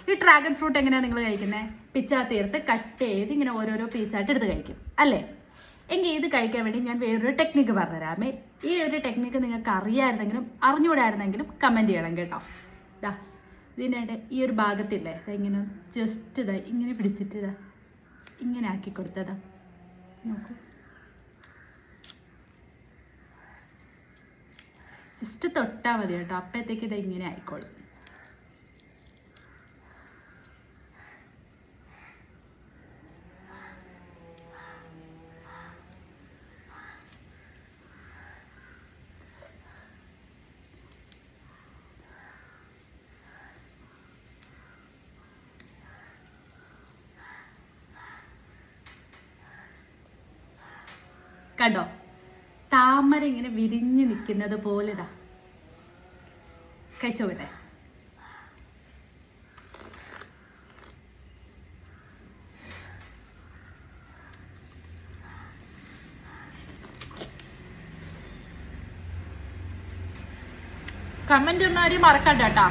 ഈ dragon fruit എങ്ങനെയാണ് നിങ്ങൾ കഴിക്കുന്നത്? പിച്ചാത്തി എടുത്ത് കട്ട് ചെയ്ത് ഇങ്ങനെ ഓരോരോ പീസായിട്ട് എടുത്ത് കഴിക്കും അല്ലേ? എങ്കിൽ ഇത് കഴിക്കാൻ വേണ്ടി ഞാൻ വേറൊരു ടെക്നിക്ക് പറഞ്ഞുതരാമേ. ഈ ഒരു ടെക്നിക്ക് നിങ്ങൾക്ക് അറിയാമായിരുന്നെങ്കിലും അറിഞ്ഞുകൂടായിരുന്നെങ്കിലും കമൻറ്റ് ചെയ്യണം കേട്ടോ. ഇതാ ഇതിനിടെ ഈ ഒരു ഭാഗത്തില്ലേ, ഇങ്ങനെ ജസ്റ്റ് ഇതാ ഇങ്ങനെ പിടിച്ചിട്ട് ഇതാ ഇങ്ങനെ ആക്കി കൊടുത്തതാ. നോക്കൂ, ജസ്റ്റ് തൊട്ടാൽ മതി കേട്ടോ, അപ്പോഴത്തേക്ക് ഇത് ഇങ്ങനെ ആയിക്കോളും. കണ്ടോ, താമര ഇങ്ങനെ വിരിഞ്ഞ് നിൽക്കുന്നത് പോലെ ഇതാ. കഴിച്ചോട്ടെ. കമന്റ് ഒന്നും ആരും മറക്കണ്ട കേട്ടോ.